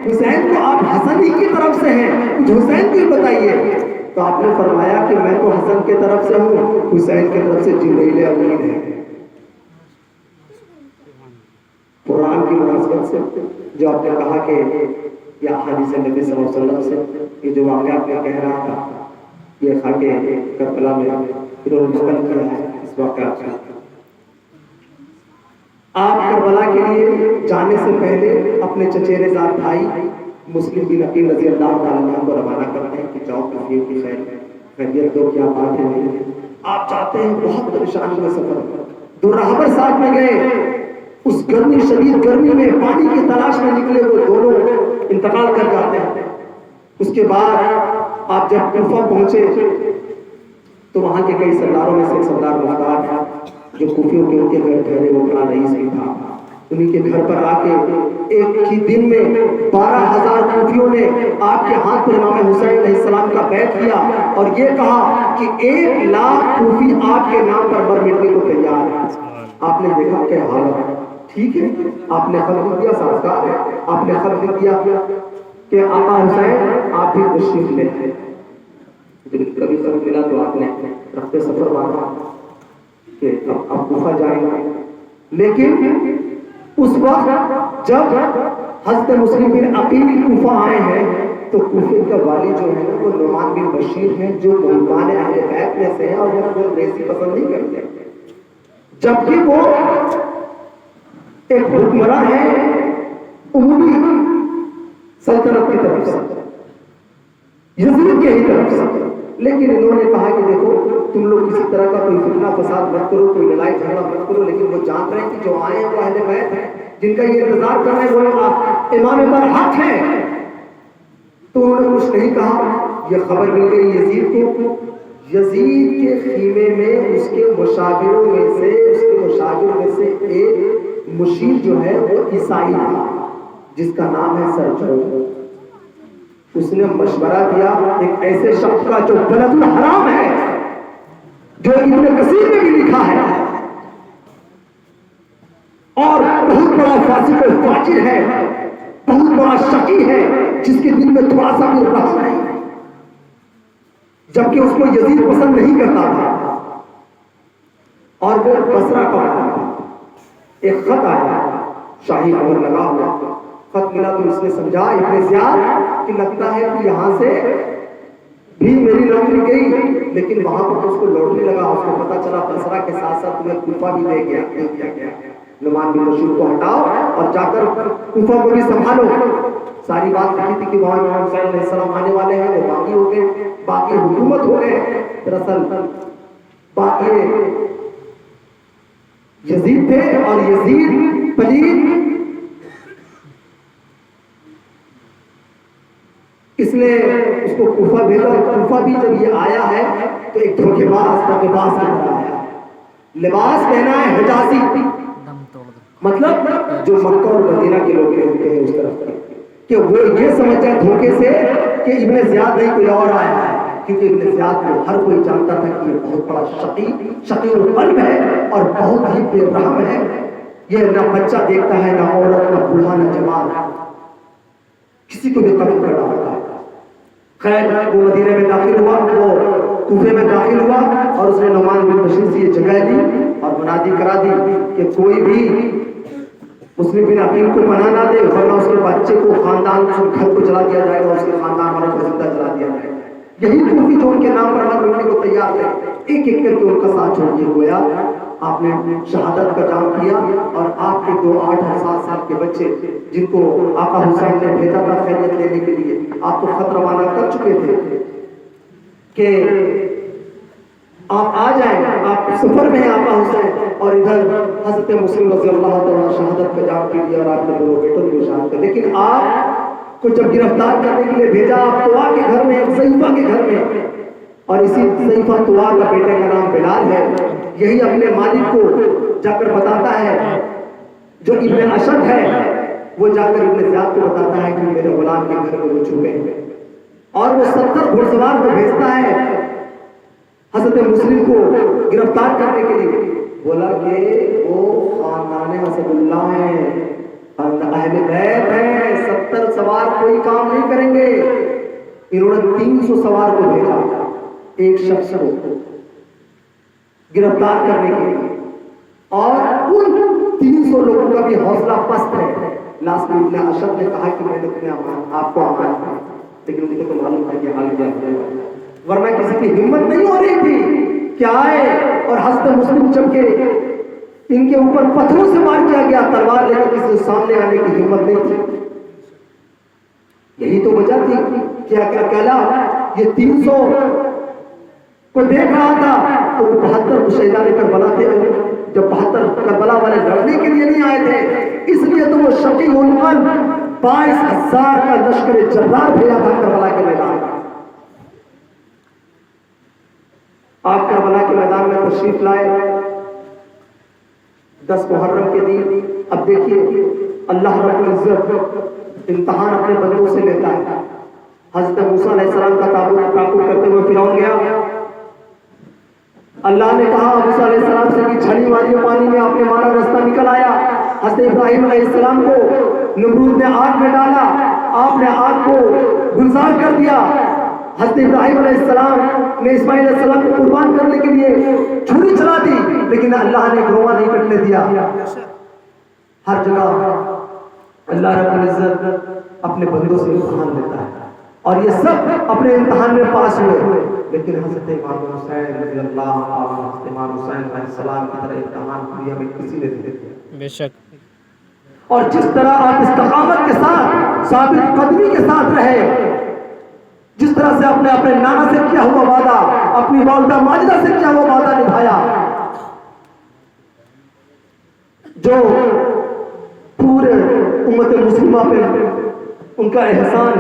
हुसैन को आप हसन ही की तरफ से हैं, कुछ हुसैन को ही बताइए। तो आपने फरमाया कि मैं तो हसन की तरफ से हूँ, हुसैन की तरफ से जिब्रील अमीन है। कुरान की मुनासबत से जो आपने कहा कि या हदीस नबी सल्लल्लाहु अलैहि वसल्लम से ये जो वाक़या आपने कह रहा था, ये खाके करबला में इन्होंने नकल किया है इस वाक़या का। आप करबला के लिए जाने से पहले अपने चचेरेज़ाद भाई मुस्लिम बिन अकील रज़ी अल्लाह तआला अन्हु को रवाना करते हैं कि जाओ कुफे की खैरियत दो, क्या बात है नहीं। आप जाते हैं, बहुत परेशानी में सफर, दो राहबर साथ में गए, उस गर्मी, शदीद गर्मी में पानी की तलाश में निकले, वो दोनों इंतकाल कर जाते हैं। उसके बाद आप जब कूफा पहुंचे तो वहां के कई सरदारों में से एक सरदार मुख्तार जो कूफियों के उनके घर ठहरे, वो बड़ा रईस भी था। उन्हीं के घर पर आके एक ही दिन में 12,000 कूफियों ने आपके हाथ पर इमाम हुसैन अलैहिस्सलाम का बैत किया और ये कहा कि 1 लाख कूफी आपके नाम पर मर मिटने को तैयार है। आपने देखा क्या हालत, ठीक है, आपने खल्क दिया, संस्कार है, आपने खल्क दिया कि आका हुसैन आप भी तशरीफ ले आए। जब कभी खल्क मिला तो आपने रफ्ते सफर मांगा कि अब कूफा जाएंगे। लेकिन उस वक्त जब हज़रत मुस्लिम बिन अकील कूफा आए हैं तो कूफे का वाली जो है ना वो नुमान बिन बशीर है, जो मुल्कान अहले बैत में से है और वो अंग्रेजी पसंद नहीं करते, जबकि वो एक हुक्मरां है उमवी सल्तनत की तरफ से, यजीद के ही तरफ से। लेकिन इन्होंने कहा कि देखो तुम लोग किसी तरह का कोई फितना फसाद मत करो, कोई लड़ाई झगड़ा मत करो, लेकिन वो जान रहे हैं कि जो आए हैं वो अहले बैत हैं, जिनका ये इंतजार कर रहे हैं वो इमाम पर हक है। तो उन्होंने कुछ नहीं कहा। यह खबर मिल गई यजीद को, यजीद के खीमे में उसके मुशाविरों में से एक मुशीर जो है वो ईसाई था जिसका नाम है सरजो। उसने मशवरा दिया एक ऐसे शख्स का जो बलदुल हराम है, जो इब्न कसीर ने भी लिखा है, और बहुत बड़ा फासिक और फाजिर है, बहुत बड़ा शकी है, जिसके दिल में थोड़ा सा भी रहम नहीं, जबकि उसको यजीद पसंद नहीं करता था। और वो बसरा का था। एक खत आया, शाही खबर लगा हुआ खत मिला तो उसने समझा इब्ने ज़ियाद कि लगता है कि यहाँ से भी मेरी नौकरी गई, लेकिन वहां पर तो उसको लौटने लगा। उसको पता चला बसरा के साथ साथ तुम्हें कूफा भी दे दिया। नुमान बिन बशीर को हटाओ और जाकर कूफा को भी संभालो। सारी बात लिखी थी कि वहां इमाम हुसैन अलैहिस्सलाम आने वाले हैं, वो बाकी हो गए, बाकी हुकूमत हो गए। दरअसल बाकी यजीद थे और यजीद पलीद, इसने उसको कूफा भेजा। कूफा भी जब ये आया है तो एक धोखेबाज की तरह आया, लिबास पहना है हिजाजी, मतलब जो मक्का और मदीना के लोग होते हैं उस तरफ के, कि वो ये समझ जाए धोखे से कि इब्ने ज़ियाद नहीं कोई और आया है, क्योंकि इब्ने ज़ियाद को हर कोई जानता था कि ये बहुत बड़ा शकी और कल्ब है और बहुत ही बेरहम है। ये ना बच्चा देखता है, ना औरत, ना बूढ़ा, ना जवान, किसी को भी कत्ल कर डालता है। खैर वो मदीने में दाखिल हुआ, वो कूफे में दाखिल हुआ और उसने नुमान बिन बशीर से ये जगह दी और मुनादी करा दी कि कोई भी मुस्लिम बिन अकील को पनाह ना दे, वरना उसके बच्चे को, खानदान को, घर को जला दिया जाएगा, उसके खानदान वालों को जिंदा जला दिया जाएगा। यही कूफी जो उनके नाम पर मरने को तैयार थे, एक एक करके उनका साथ छोड़ के गोया आपने शहादत का जाम किया। और आपके 2 8 और 7 साल के बच्चे जिनको आका हुसैन ने भेजा था खैरियत लेने के लिए, आप तो खत रवाना कर चुके थे कि आप आ जाएं, आप सफर में हैं आका हुसैन, और इधर हज़रत मुस्लिम रज़ी अल्लाह तआला शहादत का जाम पी लिया और आपने 2 बेटों को शहादत कर। लेकिन आपको जब गिरफ्तार करने के लिए भेजा, आप तुआ के घर में, ज़ईफ़ा के घर में, और इसी ज़ईफ़ा तुआ का बेटे का नाम बिलाल है। यही अपने मालिक को जाकर बताता है, जो इब्न अशद है वो जाकर इब्ने ज़ियाद को बताता है कि मेरे गुलाम के घर में वो छुपे हैं, और वो 70 घुड़सवार को भेजता है हज़रत मुस्लिम को गिरफ्तार करने के लिए। बोला कि वो खानदान असदुल्लाह है, अहले बैत है, 70 सवार कोई काम नहीं करेंगे। इन्होंने 300 सवार को भेजा एक शख्स को गिरफ्तार करने के लिए, और उन 300 लोगों का भी हौसला पस्त है। लास्ट में इब्न अशद ने कहा कि मैंने तुम्हें आपको अमान किया, लेकिन उनको तो मालूम था कि हाल क्या होगा, वरना किसी की हिम्मत नहीं हो रही थी कि आए और हस्ते मुस्लिम चमके। इनके ऊपर पत्थरों से वार किया गया, तलवार लेकर किसी सामने आने की हिम्मत नहीं थी। यही तो वजह थी कि अकेला ये 300 को देख रहा था तो 72 मुशैदा लेकर बना थे। जब 72 करबला वाले लड़ने के लिए नहीं आए थे, इसलिए तो वो शकी उन्मन 22,000 का लश्कर जर्रार भेजा था करबला के मैदान में। आप करबला के मैदान में तशरीफ लाए 10 मुहर्रम के दिन। अब देखिए अल्लाह रब्बुल इज्जत इम्तिहान अपने बंदों से लेता है। हज़रत मूसा अलैहिस्सलाम का ताबूत करते हुए फिरौन गया। अल्लाह ने कहा मूसा अलैहिस्सलाम से कि छड़ी मारिए पानी में, आपने मारा, रास्ता निकल आया। हज़रत इब्राहीम अलैहिस्सलाम को नमरूद ने आग में डाला, आपने आग को गुलजार कर दिया। हज़रत इब्राहीम अलैहिस्सलाम ने इस्माइल अलैहिस्सलाम को कुर्बान करने के लिए छुरी चला दी, लेकिन अल्लाह ने रोआ नहीं कटने दिया। हर जगह अल्लाह रब्बुल इज्जत अपने बंदों से इम्तिहान लेता है, और ये सब अपने इम्तिहान में पास हुए। लेकिन हज़रत इमाम हुसैन रज़ियल्लाहु अन्हु, हज़रत इमाम हुसैन अलैहिस्सलाम की तरह इम्तिहान दुनिया में किसी ने नहीं दिया। बेशक। और जिस तरह आप इस्तिकामत के साथ, साबित कदमी के साथ रहे, जिस तरह से आपने अपने नाना से किया हुआ वादा, अपनी वालिदा माजिदा से किया हुआ वादा निभाया, जो पूरे उम्मत मुस्लिमा पे उनका एहसान है।